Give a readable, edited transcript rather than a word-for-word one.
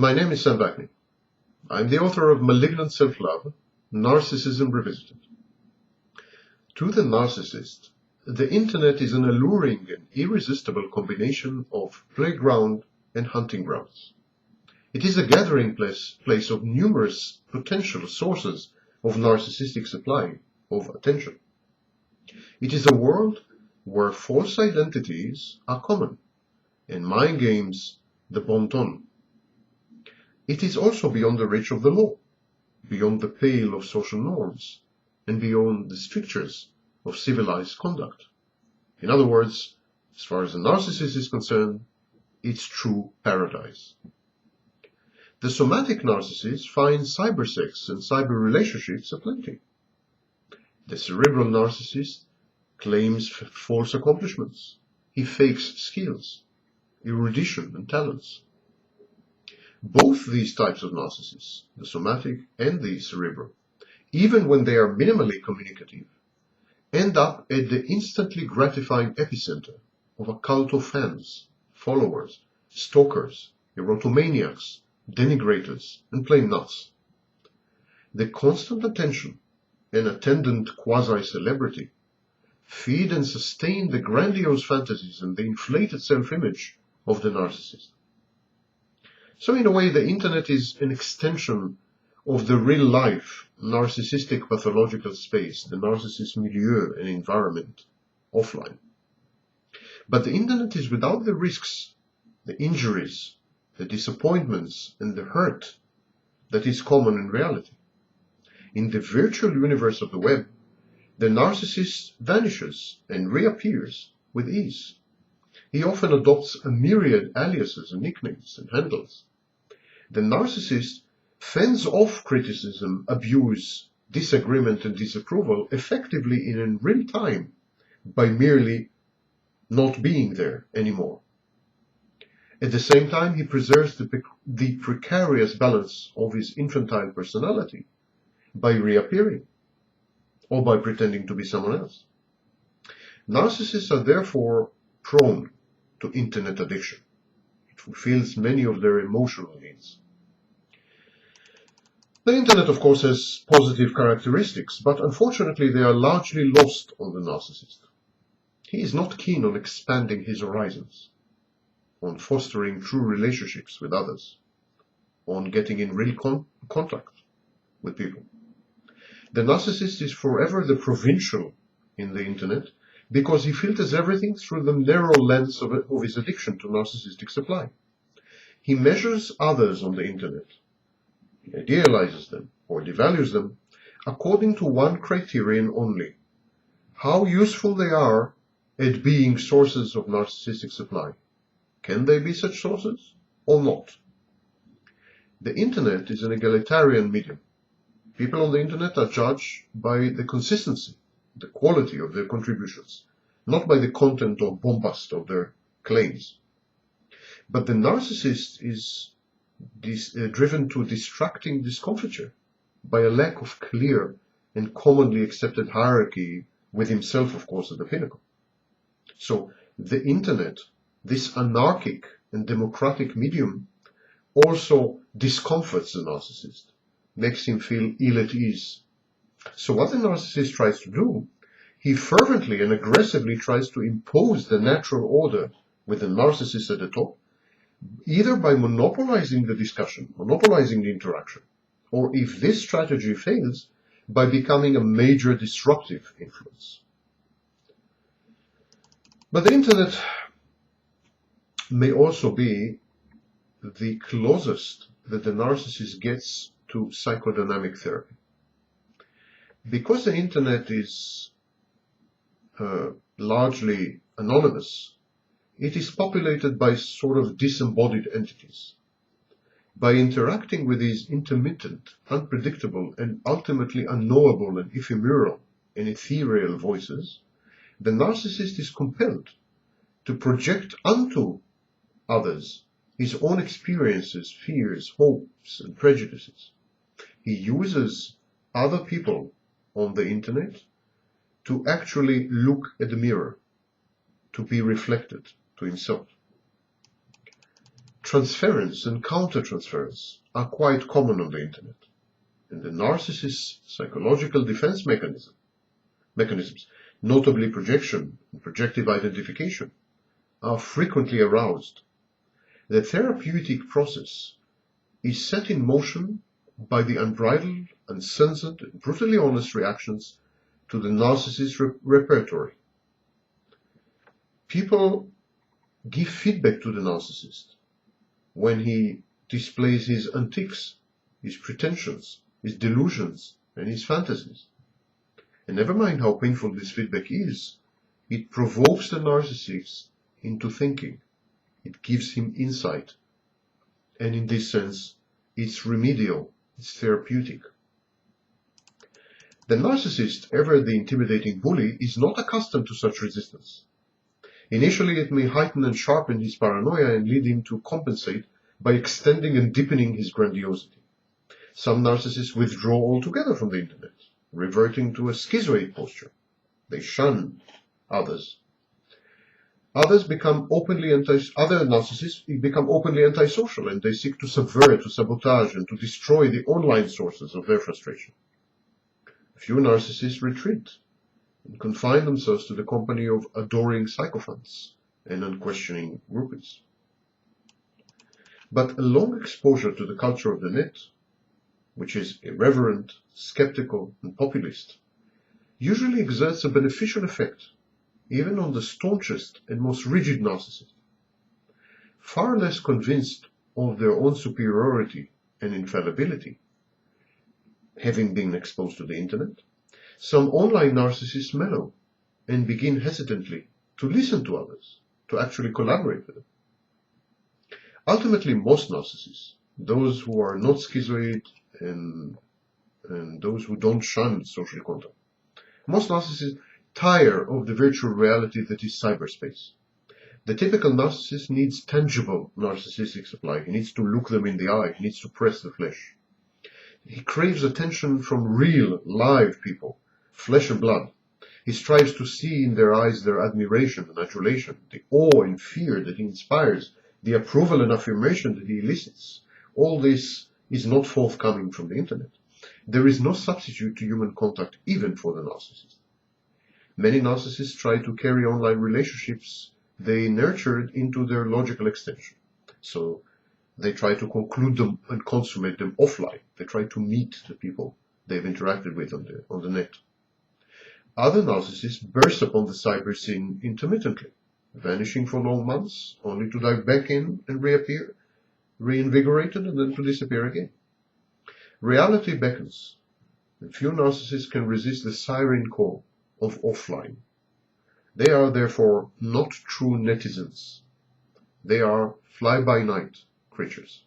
My name is Sam Vaknin. I'm the author of Malignant Self-Love, Narcissism Revisited. To the narcissist, the internet is an alluring and irresistible combination of playground and hunting grounds. It is a gathering place of numerous potential sources of narcissistic supply of attention. It is a world where false identities are common and mind games the bon ton. It is also beyond the reach of the law, beyond the pale of social norms, and beyond the strictures of civilized conduct. In other words, as far as the narcissist is concerned, it's true paradise. The somatic narcissist finds cybersex and cyber relationships aplenty. The cerebral narcissist claims false accomplishments. He fakes skills, erudition, and talents. Both these types of narcissists, the somatic and the cerebral, even when they are minimally communicative, end up at the instantly gratifying epicenter of a cult of fans, followers, stalkers, erotomaniacs, denigrators, and plain nuts. The constant attention and attendant quasi-celebrity feed and sustain the grandiose fantasies and the inflated self-image of the narcissist. So in a way, the internet is an extension of the real-life narcissistic pathological space, the narcissist milieu and environment, offline. But the internet is without the risks, the injuries, the disappointments, and the hurt that is common in reality. In the virtual universe of the web, the narcissist vanishes and reappears with ease. He often adopts a myriad aliases and nicknames and handles. The narcissist fends off criticism, abuse, disagreement, and disapproval effectively and in real time by merely not being there anymore. At the same time, he preserves the precarious balance of his infantile personality by reappearing or by pretending to be someone else. Narcissists are therefore prone to internet addiction. It fulfills many of their emotional needs. The internet, of course, has positive characteristics, but unfortunately they are largely lost on the narcissist. He is not keen on expanding his horizons, on fostering true relationships with others, on getting in real contact with people. The narcissist is forever the provincial in the internet because he filters everything through the narrow lens of his addiction to narcissistic supply. He measures others on the internet. He idealizes them or devalues them according to one criterion only: how useful they are at being sources of narcissistic supply. Can they be such sources or not? The internet is an egalitarian medium. People on the internet are judged by the consistency, the quality of their contributions, not by the content or bombast of their claims. But the narcissist is driven to distracting discomfiture by a lack of clear and commonly accepted hierarchy, with himself, of course, at the pinnacle. So the internet, this anarchic and democratic medium, also discomforts the narcissist, makes him feel ill at ease. So what the narcissist tries to do, he fervently and aggressively tries to impose the natural order with the narcissist at the top, either by monopolizing the discussion, monopolizing the interaction, or if this strategy fails, by becoming a major disruptive influence. But the internet may also be the closest that the narcissist gets to psychodynamic therapy. Because the internet is largely anonymous, it is populated by sort of disembodied entities. By interacting with these intermittent, unpredictable, and ultimately unknowable and ephemeral and ethereal voices, the narcissist is compelled to project onto others his own experiences, fears, hopes, and prejudices. He uses other people on the internet to actually look at the mirror, to be reflected to himself. Transference and countertransference are quite common on the internet, and the narcissist's psychological defense mechanisms, notably projection and projective identification, are frequently aroused. The therapeutic process is set in motion by the unbridled, uncensored, and brutally honest reactions to the narcissist's repertory. People give feedback to the narcissist when he displays his antics, his pretensions, his delusions, and his fantasies. And never mind how painful this feedback is, it provokes the narcissist into thinking. It gives him insight. And in this sense, it's remedial, it's therapeutic. The narcissist, ever the intimidating bully, is not accustomed to such resistance. Initially, it may heighten and sharpen his paranoia and lead him to compensate by extending and deepening his grandiosity. Some narcissists withdraw altogether from the internet, reverting to a schizoid posture. They shun others. Other narcissists become openly antisocial, and they seek to subvert, to sabotage, and to destroy the online sources of their frustration. A few narcissists retreat and confine themselves to the company of adoring sycophants and unquestioning groupies. But a long exposure to the culture of the net, which is irreverent, skeptical, and populist, usually exerts a beneficial effect even on the staunchest and most rigid narcissist. Far less convinced of their own superiority and infallibility, having been exposed to the internet, some online narcissists mellow and begin hesitantly to listen to others, to actually collaborate with them. Ultimately, most narcissists, those who are not schizoid and those who don't shun social contact, most narcissists tire of the virtual reality that is cyberspace. The typical narcissist needs tangible narcissistic supply. He needs to look them in the eye. He needs to press the flesh. He craves attention from real, live people, flesh and blood. He strives to see in their eyes their admiration and adulation, the awe and fear that he inspires, the approval and affirmation that he elicits. All this is not forthcoming from the internet. There is no substitute to human contact, even for the narcissist. Many narcissists try to carry online relationships they nurtured into their logical extension. So they try to conclude them and consummate them offline. They try to meet the people they've interacted with on the net. Other narcissists burst upon the cyber scene intermittently, vanishing for long months, only to dive back in and reappear, reinvigorated, and then to disappear again. Reality beckons, and few narcissists can resist the siren call of offline. They are therefore not true netizens. They are fly-by-night creatures.